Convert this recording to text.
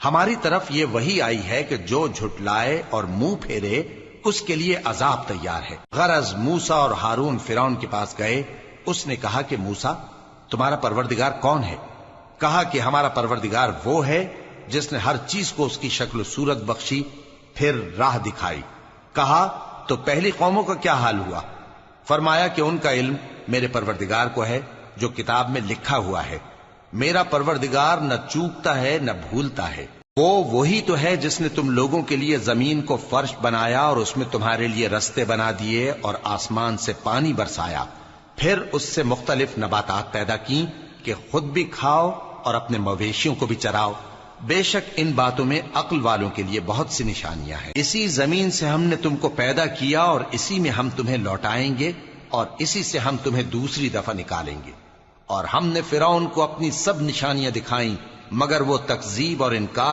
ہماری طرف یہ وحی آئی ہے کہ جو جھٹلائے اور منہ پھیرے اس کے لیے عذاب تیار ہے۔ غرض موسیٰ اور ہارون فرعون کے پاس گئے، اس نے کہا کہ موسیٰ تمہارا پروردگار کون ہے؟ کہا کہ ہمارا پروردگار وہ ہے جس نے ہر چیز کو اس کی شکل و صورت بخشی، پھر راہ دکھائی۔ کہا تو پہلی قوموں کا کیا حال ہوا؟ فرمایا کہ ان کا علم میرے پروردگار کو ہے جو کتاب میں لکھا ہوا ہے۔ میرا پروردگار نہ چوکتا ہے نہ بھولتا ہے۔ وہ وہی تو ہے جس نے تم لوگوں کے لیے زمین کو فرش بنایا اور اس میں تمہارے لیے رستے بنا دیے اور آسمان سے پانی برسایا، پھر اس سے مختلف نباتات پیدا کی کہ خود بھی کھاؤ اور اپنے مویشیوں کو بھی چراؤ۔ بے شک ان باتوں میں عقل والوں کے لیے بہت سی نشانیاں ہیں۔ اسی زمین سے ہم نے تم کو پیدا کیا اور اسی میں ہم تمہیں لوٹائیں گے اور اسی سے ہم تمہیں دوسری دفعہ نکالیں گے۔ اور ہم نے فرعون کو اپنی سب نشانیاں دکھائیں مگر وہ تکذیب اور انکار